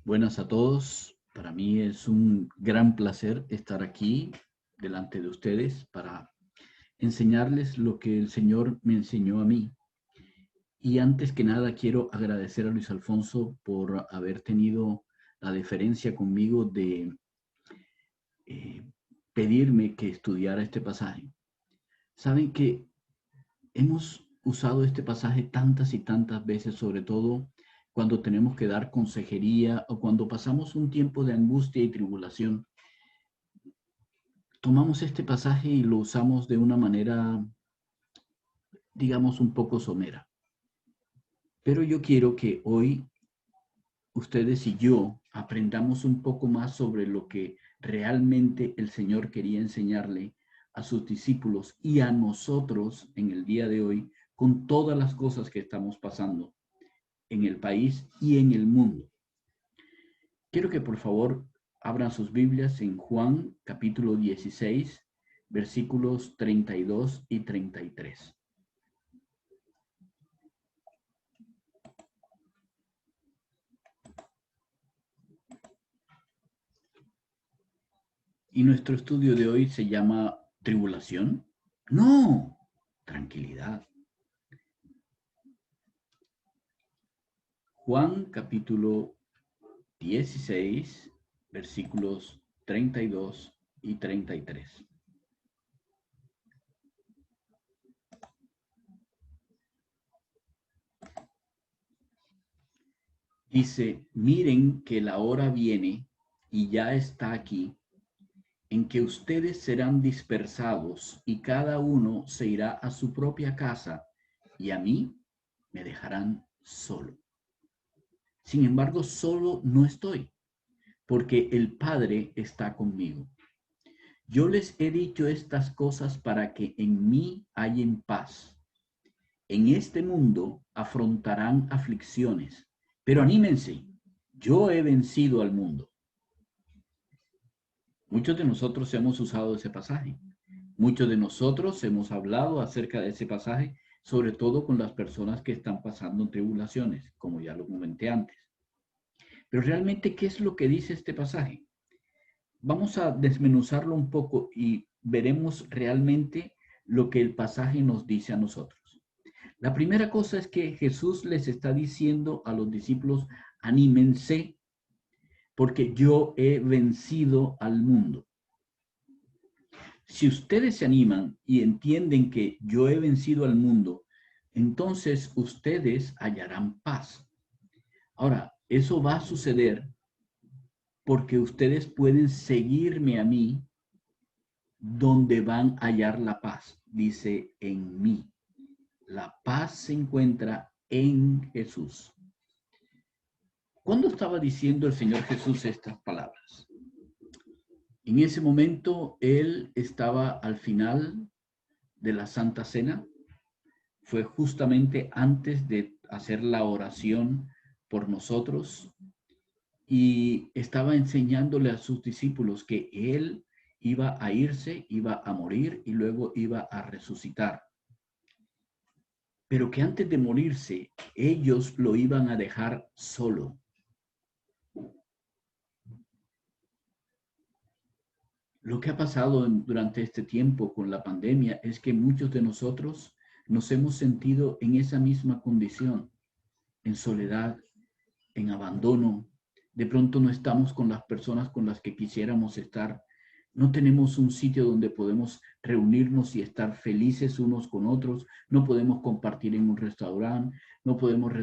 Buenas a todos. Para mí es un gran placer estar aquí delante de ustedes para enseñarles lo que el Señor me enseñó a mí. Y antes que nada quiero agradecer a Luis Alfonso por haber tenido la deferencia conmigo de eh, pedirme que estudiara este pasaje. Saben que hemos usado este pasaje tantas y tantas veces, sobre todo cuando tenemos que dar consejería o cuando pasamos un tiempo de angustia y tribulación. Tomamos este pasaje y lo usamos de una manera, digamos, un poco somera. Pero yo quiero que hoy ustedes y yo aprendamos un poco más sobre lo que realmente el Señor quería enseñarle a sus discípulos y a nosotros en el día de hoy con todas las cosas que estamos pasando en el país y en el mundo. Quiero que por favor abran sus Biblias en Juan capítulo 16, versículos 32 y 33. Y nuestro estudio de hoy se llama ¿tribulación? No, tranquilidad. Juan capítulo 16, versículos 32 y 33. Dice, miren que la hora viene y ya está aquí, en que ustedes serán dispersados y cada uno se irá a su propia casa y a mí me dejarán solo. Sin embargo, solo no estoy, porque el Padre está conmigo. Yo les he dicho estas cosas para que en mí hallen paz. En este mundo afrontarán aflicciones, pero anímense, yo he vencido al mundo. Muchos de nosotros hemos usado ese pasaje. Muchos de nosotros hemos hablado acerca de ese pasaje, sobre todo con las personas que están pasando tribulaciones, como ya lo comenté antes. Pero realmente, ¿qué es lo que dice este pasaje? Vamos a desmenuzarlo un poco y veremos realmente lo que el pasaje nos dice a nosotros. La primera cosa es que Jesús les está diciendo a los discípulos, anímense, porque yo he vencido al mundo. Si ustedes se animan y entienden que yo he vencido al mundo, entonces ustedes hallarán paz. Ahora, eso va a suceder porque ustedes pueden seguirme a mí donde van a hallar la paz. Dice en mí. La paz se encuentra en Jesús. ¿Cuándo estaba diciendo el Señor Jesús estas palabras? En ese momento él estaba al final de la Santa Cena. Fue justamente antes de hacer la oración por nosotros y estaba enseñándole a sus discípulos que él iba a irse, iba a morir y luego iba a resucitar. Pero que antes de morirse, ellos lo iban a dejar solo. Lo que ha pasado durante este tiempo con la pandemia es que muchos de nosotros nos hemos sentido en esa misma condición, en soledad, en abandono. De pronto no estamos con las personas con las que quisiéramos estar. No tenemos un sitio donde podemos reunirnos y estar felices unos con otros. No podemos compartir en un restaurante, no podemos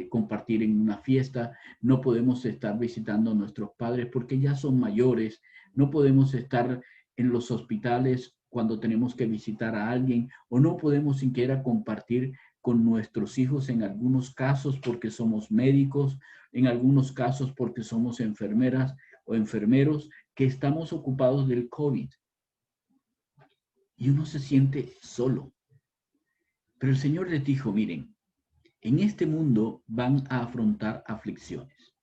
compartir en una fiesta, no podemos estar visitando a nuestros padres porque ya son mayores. No podemos estar en los hospitales cuando tenemos que visitar a alguien o no podemos siquiera compartir con nuestros hijos en algunos casos porque somos médicos, en algunos casos porque somos enfermeras o enfermeros que estamos ocupados del COVID. Y uno se siente solo. Pero el Señor les dijo, miren, en este mundo van a afrontar aflicciones.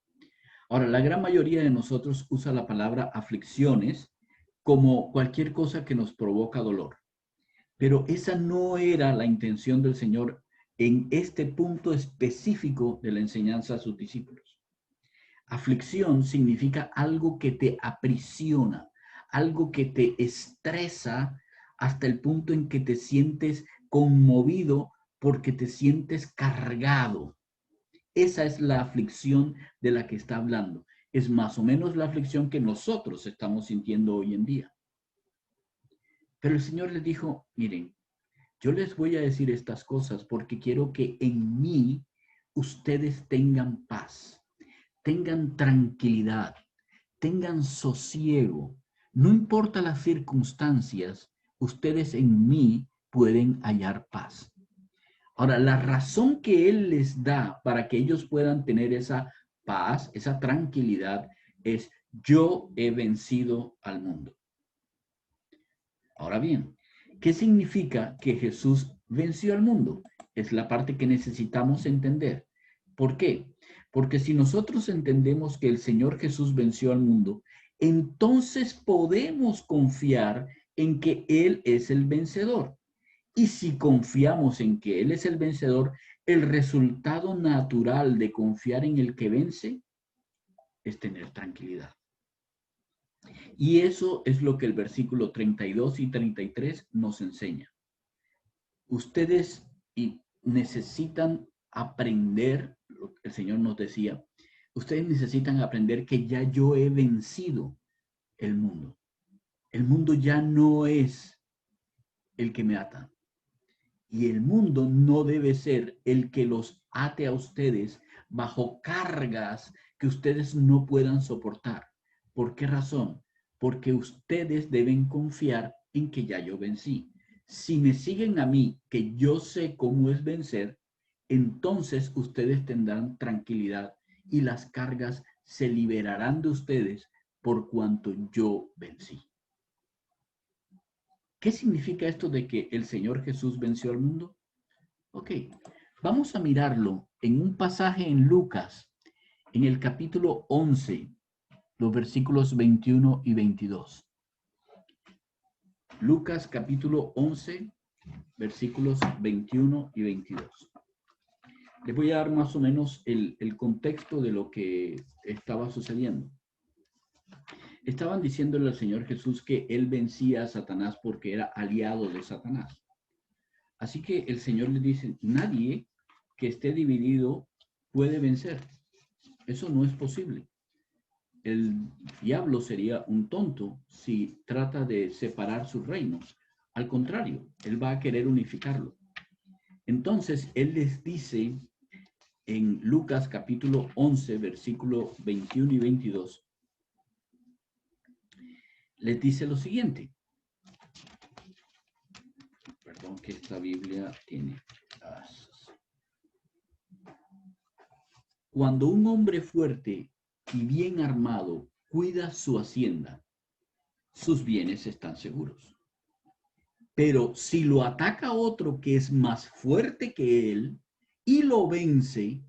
Ahora, la gran mayoría de nosotros usa la palabra aflicciones como cualquier cosa que nos provoca dolor. Pero esa no era la intención del Señor en este punto específico de la enseñanza a sus discípulos. Aflicción significa algo que te aprisiona, algo que te estresa hasta el punto en que te sientes conmovido porque te sientes cargado. Esa es la aflicción de la que está hablando. Es más o menos la aflicción que nosotros estamos sintiendo hoy en día. Pero el Señor les dijo, miren, yo les voy a decir estas cosas porque quiero que en mí ustedes tengan paz, tengan tranquilidad, tengan sosiego. No importa las circunstancias, ustedes en mí pueden hallar paz. Ahora, la razón que Él les da para que ellos puedan tener esa paz, esa tranquilidad, es yo he vencido al mundo. Ahora bien, ¿qué significa que Jesús venció al mundo? Es la parte que necesitamos entender. ¿Por qué? Porque si nosotros entendemos que el Señor Jesús venció al mundo, entonces podemos confiar en que Él es el vencedor. Y si confiamos en que Él es el vencedor, el resultado natural de confiar en el que vence es tener tranquilidad. Y eso es lo que el versículo 32 y 33 nos enseña. Ustedes necesitan aprender, el Señor nos decía, ustedes necesitan aprender que ya yo he vencido el mundo. El mundo ya no es el que me ata. Y el mundo no debe ser el que los ate a ustedes bajo cargas que ustedes no puedan soportar. ¿Por qué razón? Porque ustedes deben confiar en que ya yo vencí. Si me siguen a mí, que yo sé cómo es vencer, entonces ustedes tendrán tranquilidad y las cargas se liberarán de ustedes por cuanto yo vencí. ¿Qué significa esto de que el Señor Jesús venció al mundo? Ok, vamos a mirarlo en un pasaje en Lucas, en el capítulo 11, los versículos 21 y 22. Lucas capítulo 11, versículos 21 y 22. Les voy a dar más o menos el contexto de lo que estaba sucediendo. Estaban diciéndole al Señor Jesús que Él vencía a Satanás porque era aliado de Satanás. Así que el Señor le dice, nadie que esté dividido puede vencer. Eso no es posible. El diablo sería un tonto si trata de separar sus reinos. Al contrario, él va a querer unificarlo. Entonces, él les dice en Lucas capítulo 11, versículo 21 y 22, les dice lo siguiente. Perdón que esta Biblia tiene... Cuando un hombre fuerte y bien armado cuida su hacienda, sus bienes están seguros. Pero si lo ataca otro que es más fuerte que él y lo vence,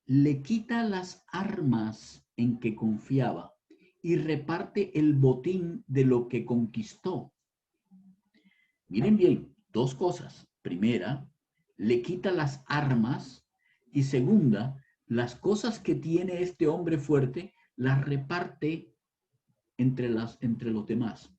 le quita las armas en que confiaba y reparte el botín de lo que conquistó. Miren bien, dos cosas. Primera, le quita las armas y segunda, las cosas que tiene este hombre fuerte las reparte entre los demás.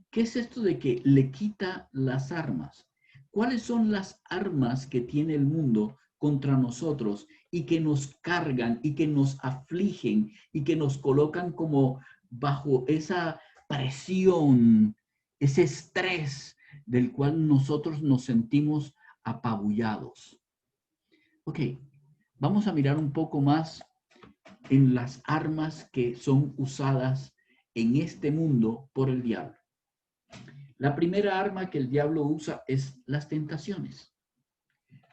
¿Qué es esto de que le quita las armas? ¿Cuáles son las armas que tiene el mundo contra nosotros y que nos cargan y que nos afligen y que nos colocan como bajo esa presión, ese estrés del cual nosotros nos sentimos apabullados? Ok, vamos a mirar un poco más en las armas que son usadas en este mundo por el diablo. La primera arma que el diablo usa es las tentaciones.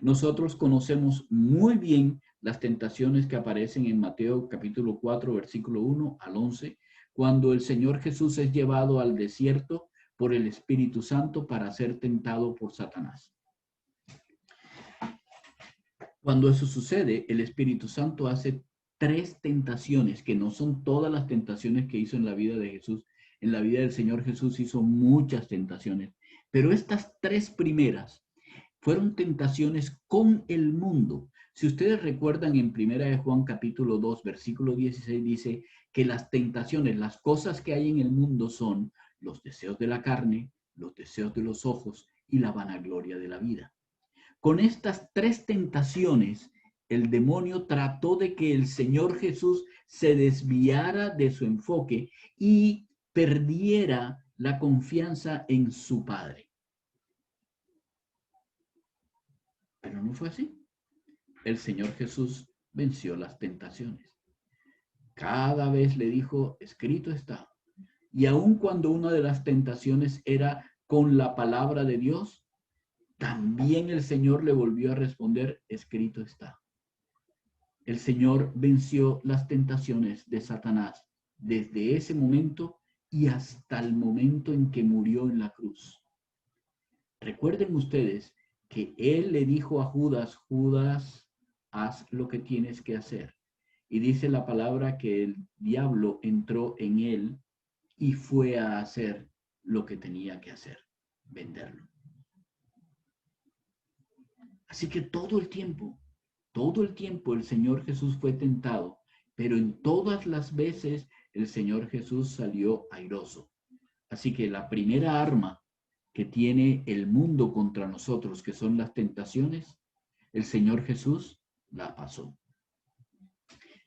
Nosotros conocemos muy bien las tentaciones que aparecen en Mateo capítulo 4, versículo 1 al 11, cuando el Señor Jesús es llevado al desierto por el Espíritu Santo para ser tentado por Satanás. Cuando eso sucede, el Espíritu Santo hace 3 tentaciones, que no son todas las tentaciones que hizo en la vida de Jesús. En la vida del Señor Jesús hizo muchas tentaciones, pero estas 3 primeras fueron tentaciones con el mundo. Si ustedes recuerdan en 1 Juan capítulo 2, versículo 16, dice que las tentaciones, las cosas que hay en el mundo son los deseos de la carne, los deseos de los ojos y la vanagloria de la vida. Con estas tres tentaciones, el demonio trató de que el Señor Jesús se desviara de su enfoque y perdiera la confianza en su Padre. Pero no fue así. El Señor Jesús venció las tentaciones. Cada vez le dijo, escrito está. Y aun cuando una de las tentaciones era con la palabra de Dios, también el Señor le volvió a responder, escrito está. El Señor venció las tentaciones de Satanás desde ese momento y hasta el momento en que murió en la cruz. Recuerden ustedes que Él le dijo a Judas, Judas, haz lo que tienes que hacer. Y dice la palabra que el diablo entró en él y fue a hacer lo que tenía que hacer, venderlo. Así que todo el tiempo el Señor Jesús fue tentado, pero en todas las veces el Señor Jesús salió airoso. Así que la primera arma que tiene el mundo contra nosotros, que son las tentaciones, el Señor Jesús la pasó.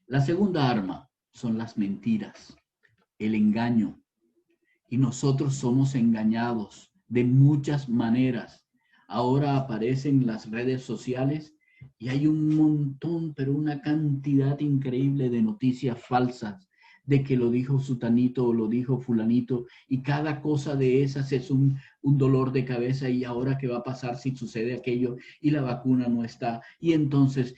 La segunda arma son las mentiras, el engaño. Y nosotros somos engañados de muchas maneras. Ahora aparecen las redes sociales y hay un montón, pero una cantidad increíble de noticias falsas, de que lo dijo sutanito o lo dijo fulanito, y cada cosa de esas es un dolor de cabeza, y ahora qué va a pasar si sucede aquello y la vacuna no está, y entonces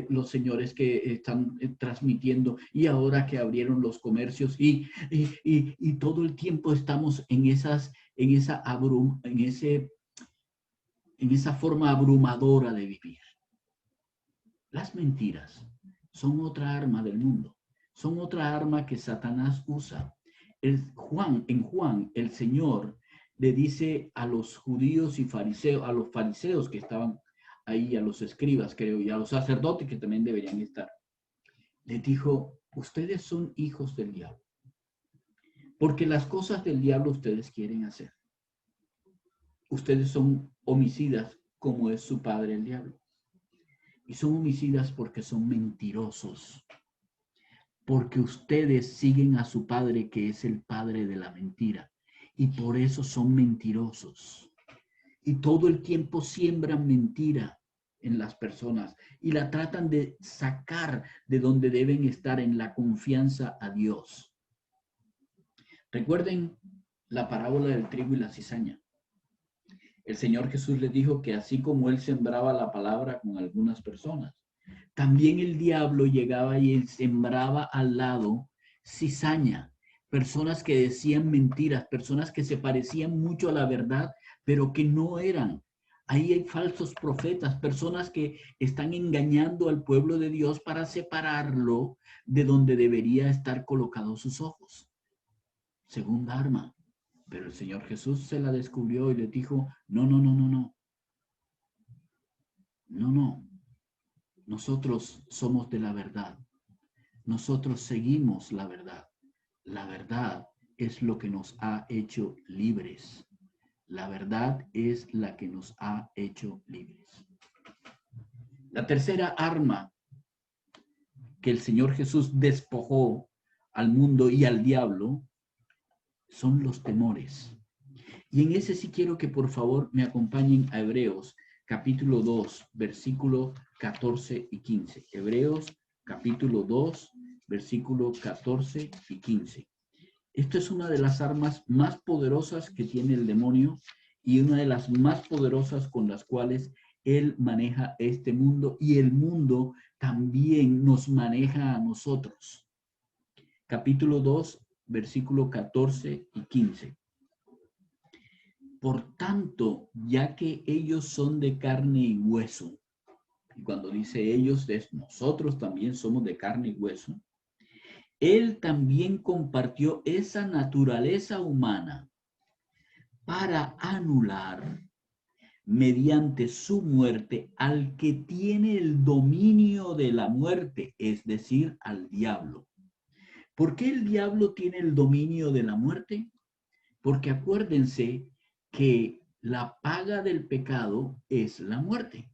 los señores que están transmitiendo, y ahora que abrieron los comercios, y todo el tiempo estamos en esa forma abrumadora de vivir. Las mentiras son otra arma del mundo, son otra arma que Satanás usa. En Juan, el Señor le dice a los judíos y fariseos, a los fariseos que estaban ahí, a los escribas, creo, y a los sacerdotes que también deberían estar, les dijo, ustedes son hijos del diablo, porque las cosas del diablo ustedes quieren hacer. Ustedes son homicidas como es su padre el diablo. Y son homicidas porque son mentirosos. Porque ustedes siguen a su padre, que es el padre de la mentira. Y por eso son mentirosos. Y todo el tiempo siembran mentira en las personas y la tratan de sacar de donde deben estar, en la confianza a Dios. Recuerden la parábola del trigo y la cizaña. El Señor Jesús les dijo que así como Él sembraba la palabra con algunas personas, también el diablo llegaba y sembraba al lado cizaña, personas que decían mentiras, personas que se parecían mucho a la verdad, pero que no eran. Ahí hay falsos profetas, personas que están engañando al pueblo de Dios para separarlo de donde debería estar colocados sus ojos. Segunda arma. Pero el Señor Jesús se la descubrió y le dijo, no. Nosotros somos de la verdad. Nosotros seguimos la verdad. La verdad es lo que nos ha hecho libres. La verdad es la que nos ha hecho libres. La tercera arma que el Señor Jesús despojó al mundo y al diablo son los temores. Y en ese sí quiero que por favor me acompañen a Hebreos capítulo 2, versículo 14 y 15. Hebreos capítulo 2, versículo 14 y 15. Esto es una de las armas más poderosas que tiene el demonio y una de las más poderosas con las cuales él maneja este mundo, y el mundo también nos maneja a nosotros. Capítulo 2, versículo 14 y 15. Por tanto, ya que ellos son de carne y hueso, y cuando dice ellos, nosotros también somos de carne y hueso, Él también compartió esa naturaleza humana para anular mediante su muerte al que tiene el dominio de la muerte, es decir, al diablo. ¿Por qué el diablo tiene el dominio de la muerte? Porque acuérdense que la paga del pecado es la muerte.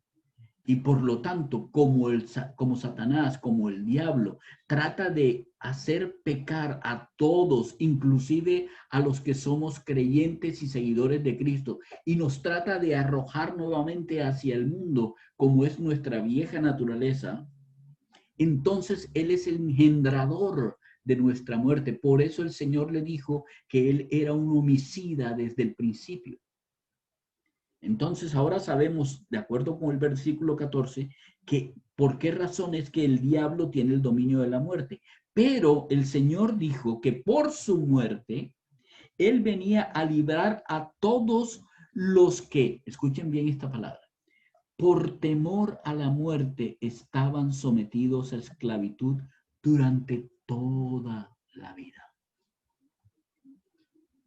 Y por lo tanto, como Satanás, como el diablo, trata de hacer pecar a todos, inclusive a los que somos creyentes y seguidores de Cristo, y nos trata de arrojar nuevamente hacia el mundo, como es nuestra vieja naturaleza, entonces Él es el engendrador de nuestra muerte. Por eso el Señor le dijo que Él era un homicida desde el principio. Entonces ahora sabemos, de acuerdo con el versículo 14, que por qué razón es que el diablo tiene el dominio de la muerte. Pero el Señor dijo que por su muerte, Él venía a librar a todos los que, escuchen bien esta palabra, por temor a la muerte estaban sometidos a esclavitud durante toda la vida.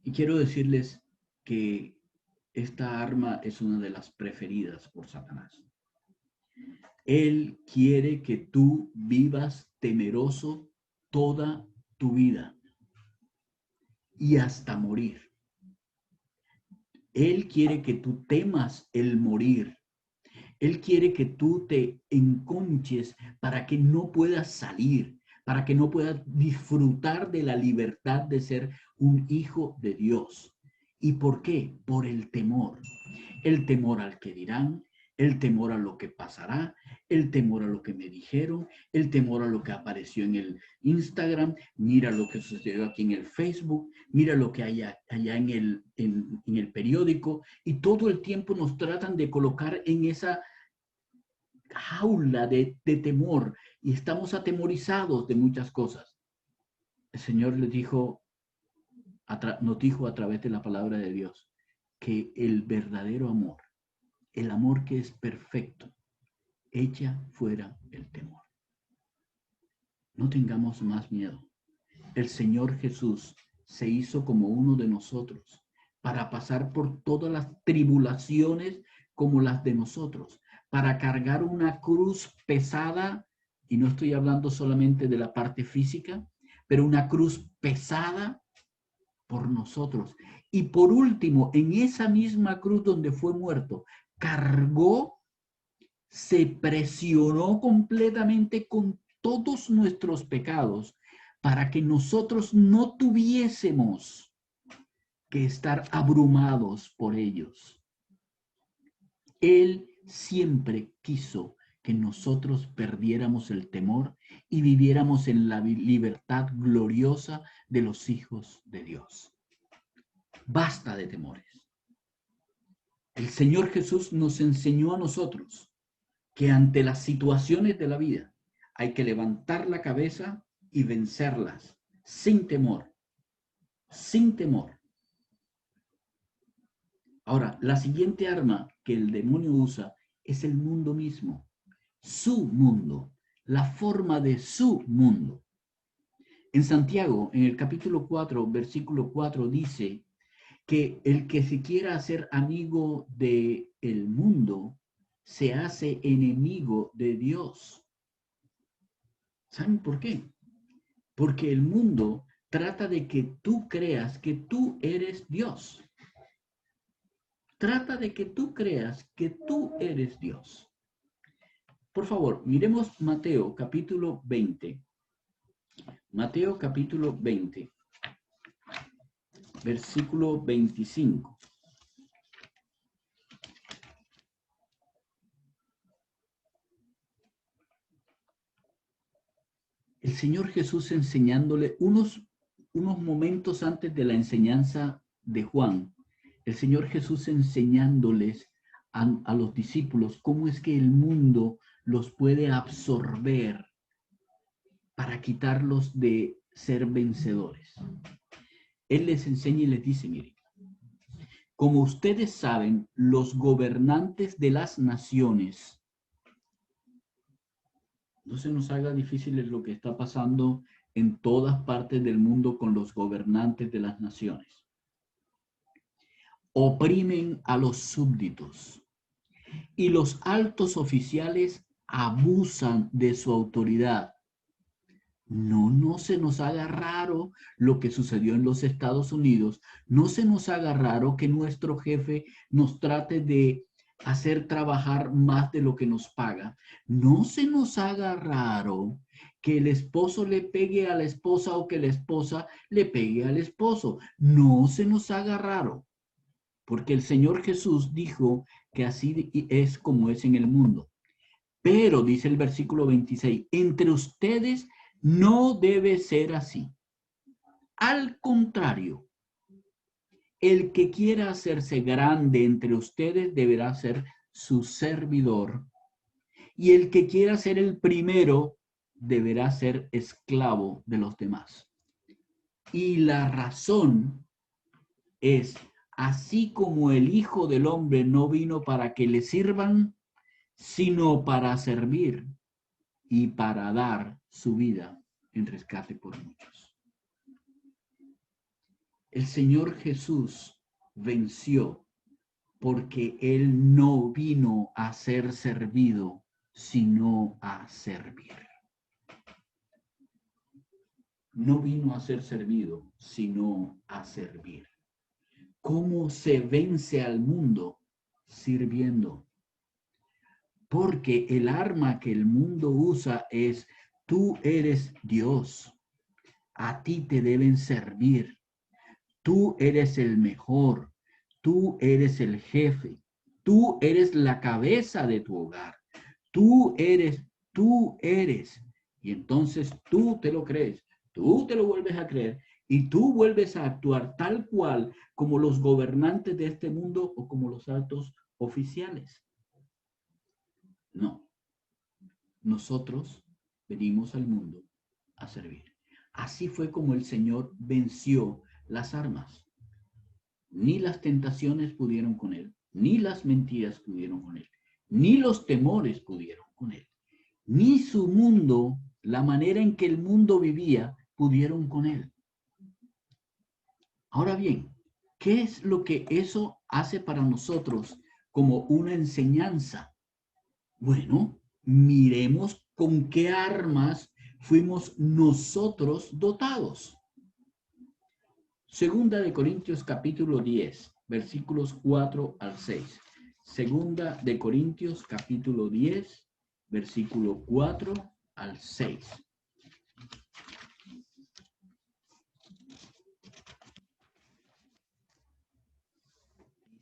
Y quiero decirles que esta arma es una de las preferidas por Satanás. Él quiere que tú vivas temeroso toda tu vida y hasta morir. Él quiere que tú temas el morir. Él quiere que tú te enconches para que no puedas salir, para que no puedas disfrutar de la libertad de ser un hijo de Dios. ¿Y por qué? Por el temor. El temor al que dirán, el temor a lo que pasará, el temor a lo que me dijeron, el temor a lo que apareció en el Instagram, mira lo que sucedió aquí en el Facebook, mira lo que hay allá en el periódico, y todo el tiempo nos tratan de colocar en esa jaula de temor y estamos atemorizados de muchas cosas. El Señor nos dijo a través de la palabra de Dios que el verdadero amor, el amor que es perfecto, echa fuera el temor. No tengamos más miedo. El Señor Jesús se hizo como uno de nosotros para pasar por todas las tribulaciones como las de nosotros, para cargar una cruz pesada, y no estoy hablando solamente de la parte física, pero una cruz pesada por nosotros. Y por último, en esa misma cruz donde fue muerto, cargó, se presionó completamente con todos nuestros pecados para que nosotros no tuviésemos que estar abrumados por ellos. Él siempre quiso que nosotros perdiéramos el temor y viviéramos en la libertad gloriosa de los hijos de Dios. Basta de temores. El Señor Jesús nos enseñó a nosotros que ante las situaciones de la vida hay que levantar la cabeza y vencerlas sin temor, sin temor. Ahora, la siguiente arma que el demonio usa es el mundo mismo, su mundo, la forma de su mundo. En Santiago, en el capítulo 4, versículo 4, dice que el que se quiera hacer amigo del mundo se hace enemigo de Dios. ¿Saben por qué? Porque el mundo trata de que tú creas que tú eres Dios. Trata de que tú creas que tú eres Dios. Por favor, miremos Mateo capítulo 20. Mateo capítulo 20, versículo 25. El Señor Jesús enseñándole unos momentos antes de la enseñanza de Juan, el Señor Jesús enseñándoles a los discípulos cómo es que el mundo los puede absorber para quitarlos de ser vencedores. Él les enseña y les dice, miren, como ustedes saben, los gobernantes de las naciones, no se nos haga difícil lo que está pasando en todas partes del mundo con los gobernantes de las naciones. Oprimen a los súbditos y los altos oficiales abusan de su autoridad. No se nos haga raro lo que sucedió en los Estados Unidos. No se nos haga raro que nuestro jefe nos trate de hacer trabajar más de lo que nos paga. No se nos haga raro que el esposo le pegue a la esposa o que la esposa le pegue al esposo. No se nos haga raro, porque el Señor Jesús dijo que así es como es en el mundo. Pero, dice el versículo 26, entre ustedes no debe ser así. Al contrario, el que quiera hacerse grande entre ustedes deberá ser su servidor, y el que quiera ser el primero deberá ser esclavo de los demás. Y la razón es, así como el Hijo del Hombre no vino para que le sirvan, sino para servir y para dar su vida en rescate por muchos. El Señor Jesús venció porque Él no vino a ser servido, sino a servir. No vino a ser servido, sino a servir. ¿Cómo se vence al mundo? Sirviendo. Porque el arma que el mundo usa es: tú eres Dios, a ti te deben servir, tú eres el mejor, tú eres el jefe, tú eres la cabeza de tu hogar, tú eres. Y entonces tú te lo crees, tú te lo vuelves a creer y tú vuelves a actuar tal cual como los gobernantes de este mundo o como los altos oficiales. No, nosotros venimos al mundo a servir. Así fue como el Señor venció las armas. Ni las tentaciones pudieron con Él, ni las mentiras pudieron con Él, ni los temores pudieron con Él, ni su mundo, la manera en que el mundo vivía, pudieron con Él. Ahora bien, ¿qué es lo que eso hace para nosotros como una enseñanza? Bueno, miremos con qué armas fuimos nosotros dotados. Segunda de Corintios capítulo 10, versículos 4 al 6. Segunda de Corintios capítulo 10, versículo 4 al 6.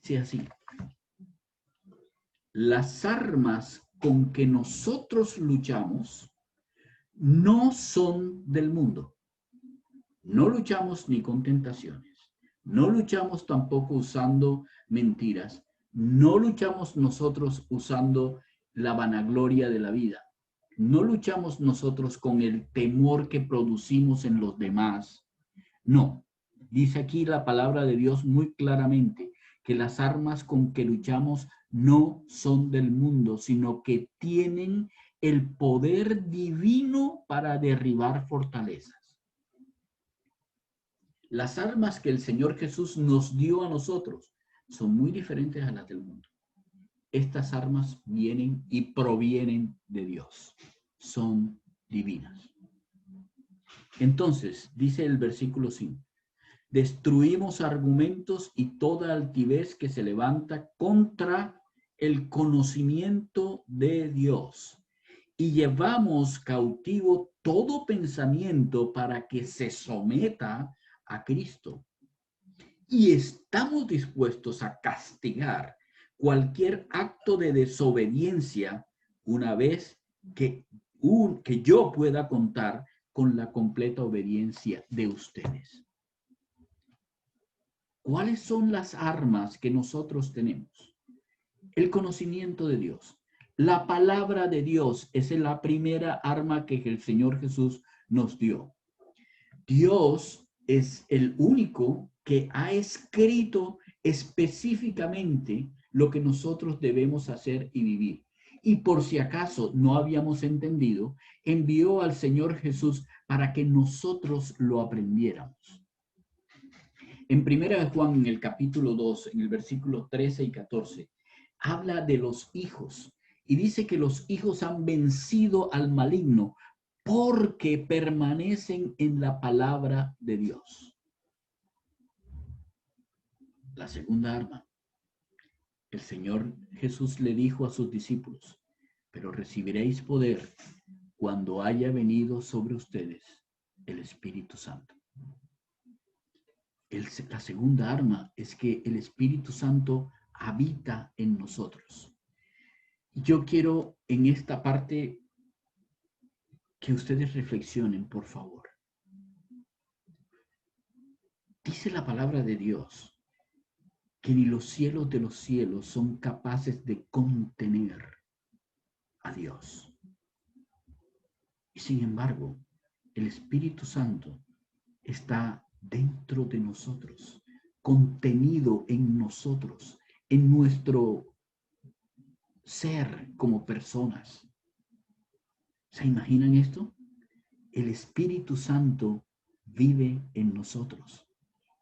Dice así: las armas con que nosotros luchamos no son del mundo. No luchamos ni con tentaciones. No luchamos tampoco usando mentiras. No luchamos nosotros usando la vanagloria de la vida. No luchamos nosotros con el temor que producimos en los demás. No. Dice aquí la palabra de Dios muy claramente que las armas con que luchamos no son del mundo, sino que tienen el poder divino para derribar fortalezas. Las armas que el Señor Jesús nos dio a nosotros son muy diferentes a las del mundo. Estas armas vienen y provienen de Dios. Son divinas. Entonces, dice el versículo 5, destruimos argumentos y toda altivez que se levanta contra el conocimiento de Dios y llevamos cautivo todo pensamiento para que se someta a Cristo. Y estamos dispuestos a castigar cualquier acto de desobediencia una vez que yo pueda contar con la completa obediencia de ustedes. ¿Cuáles son las armas que nosotros tenemos? El conocimiento de Dios. La palabra de Dios es la primera arma que el Señor Jesús nos dio. Dios es el único que ha escrito específicamente lo que nosotros debemos hacer y vivir. Y por si acaso no habíamos entendido, envió al Señor Jesús para que nosotros lo aprendiéramos. En 1 Juan, en el capítulo 2, en el versículo 13 y 14, habla de los hijos y dice que los hijos han vencido al maligno porque permanecen en la palabra de Dios. La segunda arma. El Señor Jesús le dijo a sus discípulos, pero recibiréis poder cuando haya venido sobre ustedes el Espíritu Santo. La segunda arma es que el Espíritu Santo habita en nosotros. Yo quiero en esta parte que ustedes reflexionen, por favor. Dice la palabra de Dios que ni los cielos de los cielos son capaces de contener a Dios. Y sin embargo, el Espíritu Santo está dentro de nosotros, contenido en nosotros, en nuestro ser como personas. ¿Se imaginan esto? El Espíritu Santo vive en nosotros.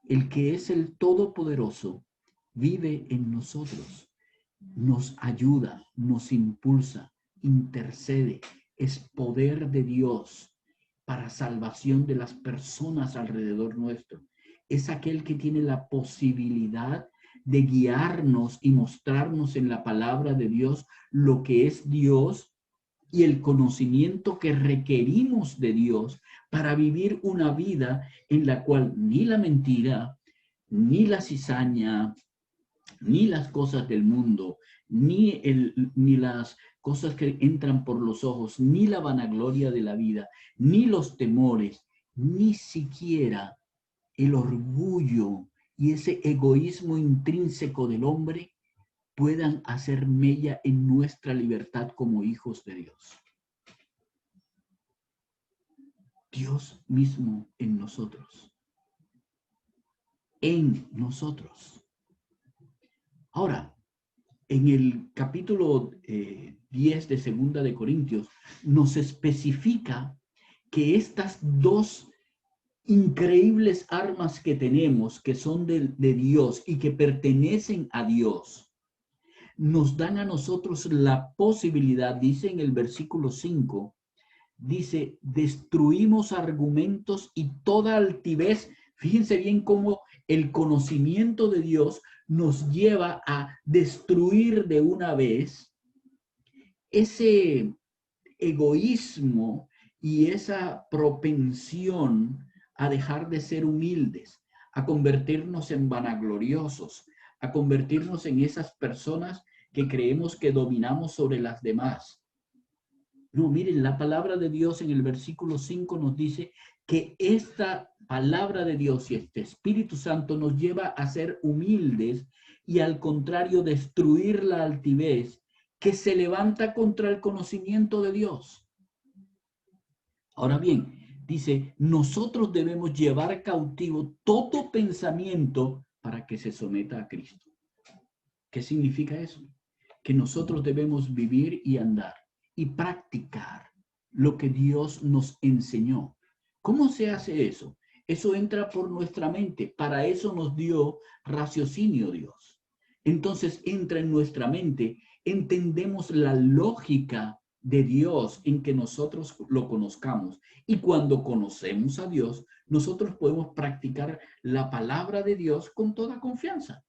El que es el Todopoderoso vive en nosotros. Nos ayuda, nos impulsa, intercede. Es poder de Dios para salvación de las personas alrededor nuestro. Es aquel que tiene la posibilidad de guiarnos y mostrarnos en la palabra de Dios lo que es Dios y el conocimiento que requerimos de Dios para vivir una vida en la cual ni la mentira, ni la cizaña, ni las cosas del mundo, ni las cosas que entran por los ojos, ni la vanagloria de la vida, ni los temores, ni siquiera el orgullo y ese egoísmo intrínseco del hombre puedan hacer mella en nuestra libertad como hijos de Dios. Dios mismo en nosotros. En nosotros. Ahora, en el capítulo 10 de Segunda de Corintios, nos especifica que estas dos increíbles armas que tenemos, que son de Dios y que pertenecen a Dios, nos dan a nosotros la posibilidad, dice en el versículo 5, dice, destruimos argumentos y toda altivez. Fíjense bien cómo el conocimiento de Dios nos lleva a destruir de una vez ese egoísmo y esa propensión a dejar de ser humildes, a convertirnos en vanagloriosos, a convertirnos en esas personas que creemos que dominamos sobre las demás. No, miren, la palabra de Dios en el versículo 5 nos dice que esta palabra de Dios y este Espíritu Santo nos lleva a ser humildes y al contrario destruir la altivez que se levanta contra el conocimiento de Dios. Ahora bien, dice, nosotros debemos llevar cautivo todo pensamiento para que se someta a Cristo. ¿Qué significa eso? Que nosotros debemos vivir y andar y practicar lo que Dios nos enseñó. ¿Cómo se hace eso? Eso entra por nuestra mente. Para eso nos dio raciocinio Dios. Entonces entra en nuestra mente, entendemos la lógica de Dios en que nosotros lo conozcamos. Y cuando conocemos a Dios, nosotros podemos practicar la palabra de Dios con toda confianza.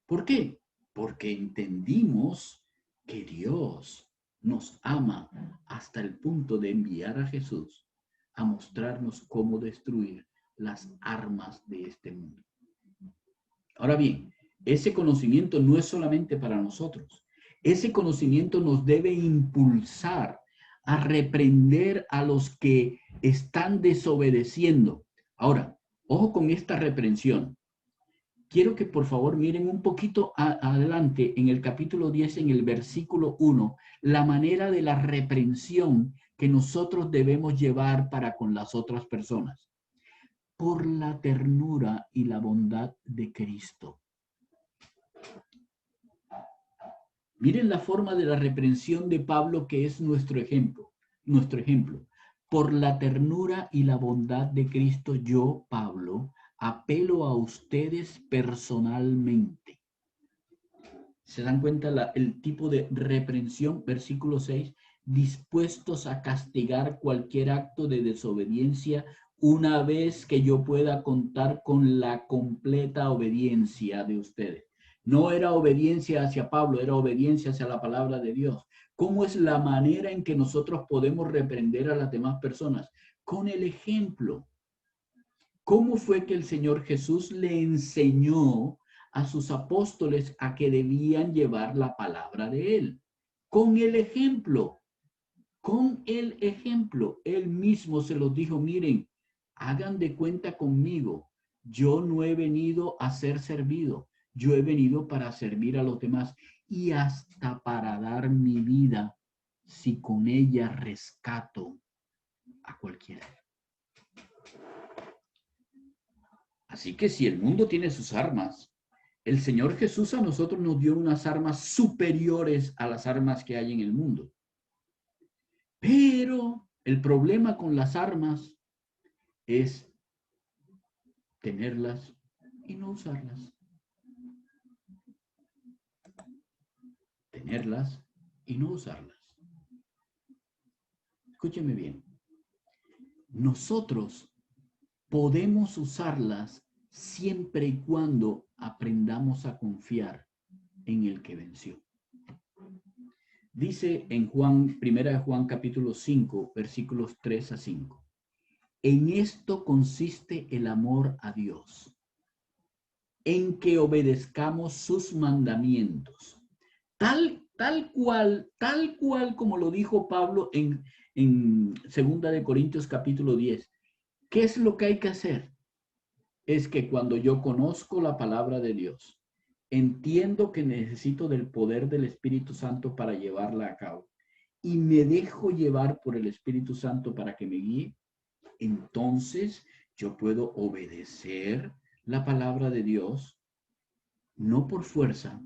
¿Por qué? Porque entendimos que Dios nos ama hasta el punto de enviar a Jesús a mostrarnos cómo destruir las armas de este mundo. Ahora bien, ese conocimiento no es solamente para nosotros. Ese conocimiento nos debe impulsar a reprender a los que están desobedeciendo. Ahora, ojo con esta reprensión. Quiero que por favor miren un poquito adelante en el capítulo 10, en el versículo 1, la manera de la reprensión que nosotros debemos llevar para con las otras personas. Por la ternura y la bondad de Cristo. Miren la forma de la reprensión de Pablo que es nuestro ejemplo. Por la ternura y la bondad de Cristo, yo, Pablo, apelo a ustedes personalmente. ¿Se dan cuenta el tipo de reprensión? Versículo 6, dispuestos a castigar cualquier acto de desobediencia una vez que yo pueda contar con la completa obediencia de ustedes. No era obediencia hacia Pablo, era obediencia hacia la palabra de Dios. ¿Cómo es la manera en que nosotros podemos reprender a las demás personas? Con el ejemplo. ¿Cómo fue que el Señor Jesús le enseñó a sus apóstoles a que debían llevar la palabra de Él? Con el ejemplo. Con el ejemplo. Él mismo se los dijo, miren, hagan de cuenta conmigo. Yo no he venido a ser servido. Yo he venido para servir a los demás y hasta para dar mi vida si con ella rescato a cualquiera. Así que si el mundo tiene sus armas, el Señor Jesús a nosotros nos dio unas armas superiores a las armas que hay en el mundo. Pero el problema con las armas es tenerlas y no usarlas. Tenerlas y no usarlas. Escúcheme bien. Nosotros podemos usarlas siempre y cuando aprendamos a confiar en el que venció. Dice en Juan, 1 Juan capítulo 5, versículos 3 a 5. En esto consiste el amor a Dios, en que obedezcamos sus mandamientos, tal cual como lo dijo Pablo en 2 de Corintios capítulo 10. ¿Qué es lo que hay que hacer? Es que cuando yo conozco la palabra de Dios, entiendo que necesito del poder del Espíritu Santo para llevarla a cabo y me dejo llevar por el Espíritu Santo para que me guíe, entonces yo puedo obedecer la palabra de Dios, no por fuerza,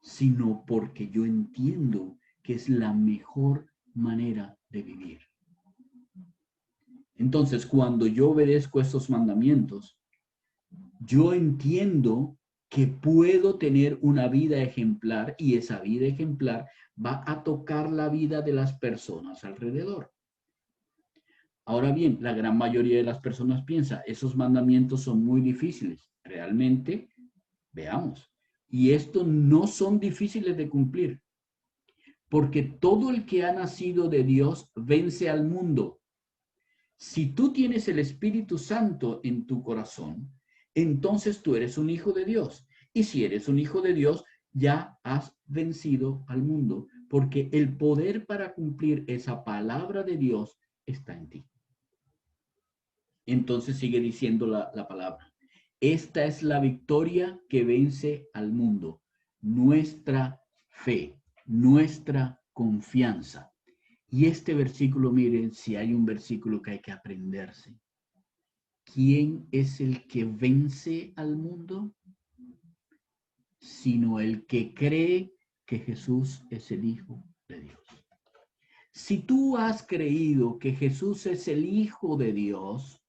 sino porque yo entiendo que es la mejor manera de vivir. Entonces, cuando yo obedezco estos mandamientos, yo entiendo que puedo tener una vida ejemplar y esa vida ejemplar va a tocar la vida de las personas alrededor. Ahora bien, la gran mayoría de las personas piensa, esos mandamientos son muy difíciles. Realmente, veamos. Y estos no son difíciles de cumplir, porque todo el que ha nacido de Dios vence al mundo. Si tú tienes el Espíritu Santo en tu corazón, entonces tú eres un hijo de Dios. Y si eres un hijo de Dios, ya has vencido al mundo, porque el poder para cumplir esa palabra de Dios está en ti. Entonces sigue diciendo la palabra. Esta es la victoria que vence al mundo. Nuestra fe, nuestra confianza. Y este versículo, miren, si hay un versículo que hay que aprenderse. ¿Quién es el que vence al mundo? Sino el que cree que Jesús es el Hijo de Dios. Si tú has creído que Jesús es el Hijo de Dios,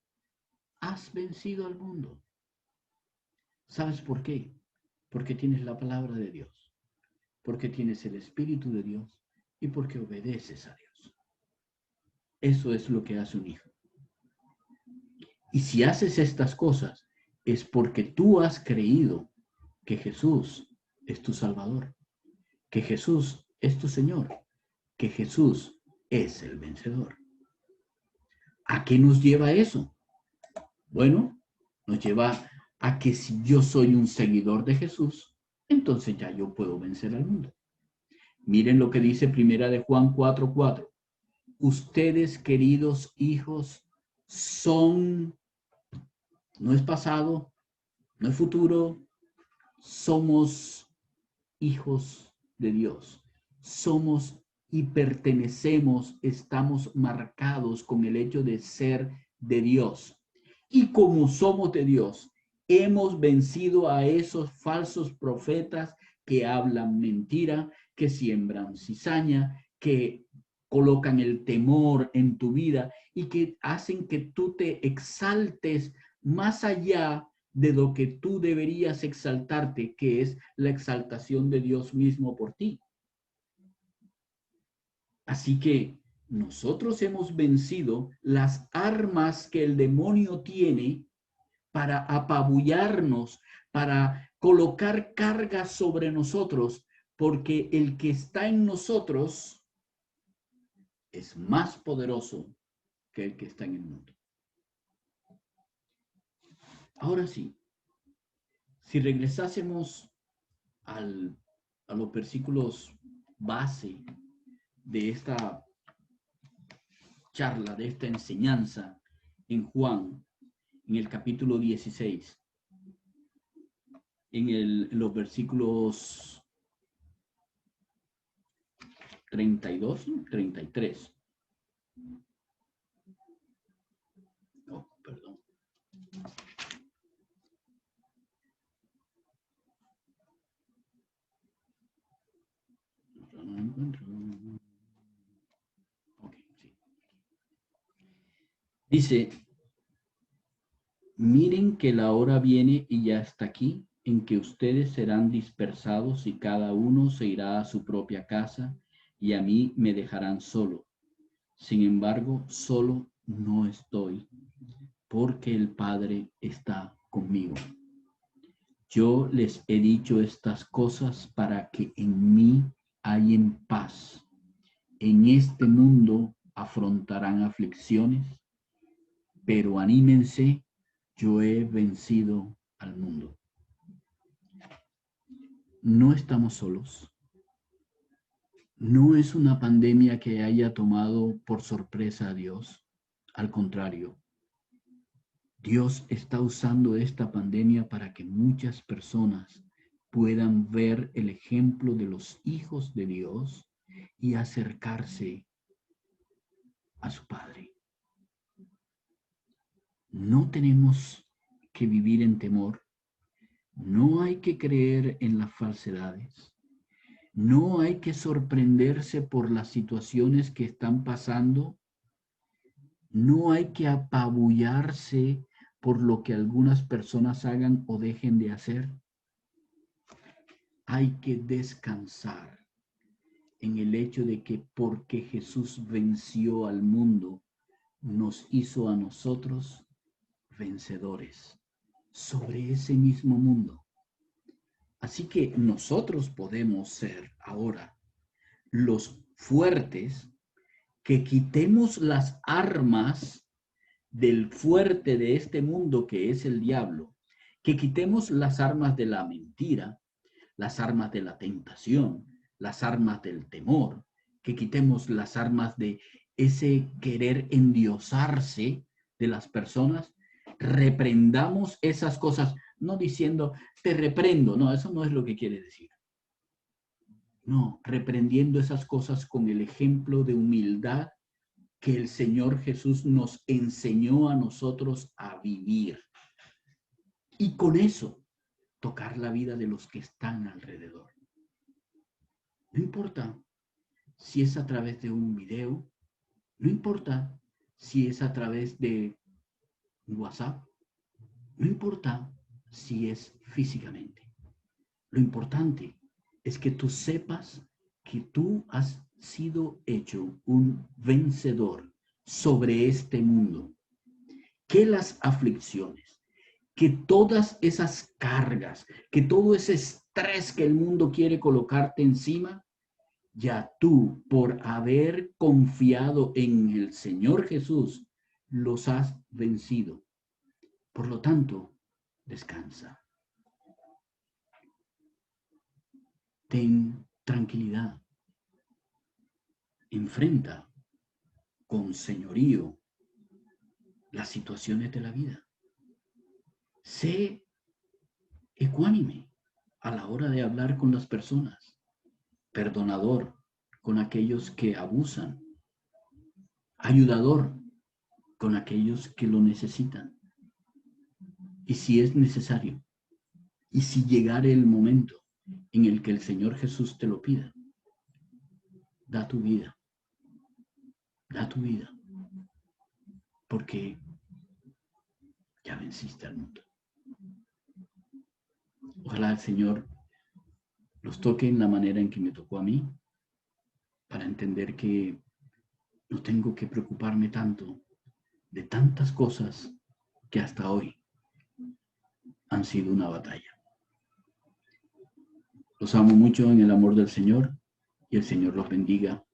has vencido al mundo. ¿Sabes por qué? Porque tienes la palabra de Dios, porque tienes el Espíritu de Dios y porque obedeces a Dios. Eso es lo que hace un hijo. Y si haces estas cosas, es porque tú has creído que Jesús es tu Salvador, que Jesús es tu Señor, que Jesús es el vencedor. ¿A qué nos lleva eso? Bueno, nos lleva a que si yo soy un seguidor de Jesús, entonces ya yo puedo vencer al mundo. Miren lo que dice 1 Juan 4:4. Ustedes, queridos hijos, son, no es pasado, no es futuro, somos hijos de Dios. Somos y pertenecemos, estamos marcados con el hecho de ser de Dios. Y como somos de Dios, hemos vencido a esos falsos profetas que hablan mentira, que siembran cizaña, que colocan el temor en tu vida y que hacen que tú te exaltes más allá de lo que tú deberías exaltarte, que es la exaltación de Dios mismo por ti. Así que nosotros hemos vencido las armas que el demonio tiene para apabullarnos, para colocar cargas sobre nosotros, porque el que está en nosotros es más poderoso que el que está en el mundo. Ahora sí, si regresásemos a los versículos base de esta charla, de esta enseñanza en Juan, en el capítulo 16, en los versículos 32, 33. Oh, perdón. No encuentro. Okay, sí. Dice, miren que la hora viene y ya está aquí, en que ustedes serán dispersados y cada uno se irá a su propia casa y a mí me dejarán solo. Sin embargo, solo no estoy, porque el Padre está conmigo. Yo les he dicho estas cosas para que en mí hayan paz. En este mundo afrontarán aflicciones, pero anímense, yo he vencido al mundo. No estamos solos. No es una pandemia que haya tomado por sorpresa a Dios. Al contrario, Dios está usando esta pandemia para que muchas personas puedan ver el ejemplo de los hijos de Dios y acercarse a su Padre. No tenemos que vivir en temor. No hay que creer en las falsedades. No hay que sorprenderse por las situaciones que están pasando. No hay que apabullarse por lo que algunas personas hagan o dejen de hacer. Hay que descansar en el hecho de que porque Jesús venció al mundo, nos hizo a nosotros vencedores sobre ese mismo mundo. Así que nosotros podemos ser ahora los fuertes que quitemos las armas del fuerte de este mundo que es el diablo, que quitemos las armas de la mentira, las armas de la tentación, las armas del temor, que quitemos las armas de ese querer endiosarse de las personas, reprendamos esas cosas, no diciendo te reprendo, no, eso no es lo que quiere decir. No, reprendiendo esas cosas con el ejemplo de humildad que el Señor Jesús nos enseñó a nosotros a vivir. Y con eso, tocar la vida de los que están alrededor. No importa si es a través de un video, no importa si es a través de WhatsApp, no importa si es físicamente. Lo importante es que tú sepas que tú has sido hecho un vencedor sobre este mundo, que las aflicciones, que todas esas cargas, que todo ese estrés que el mundo quiere colocarte encima, ya tú, por haber confiado en el Señor Jesús, los has vencido. Por lo tanto, descansa. Ten tranquilidad. Enfrenta con señorío las situaciones de la vida. Sé ecuánime a la hora de hablar con las personas. Perdonador con aquellos que abusan. Ayudador con aquellos que lo necesitan. Y si es necesario, y si llegare el momento en el que el Señor Jesús te lo pida, da tu vida. Da tu vida. Porque ya venciste al mundo. Ojalá el Señor los toque en la manera en que me tocó a mí, para entender que no tengo que preocuparme tanto de tantas cosas que hasta hoy han sido una batalla. Los amo mucho en el amor del Señor y el Señor los bendiga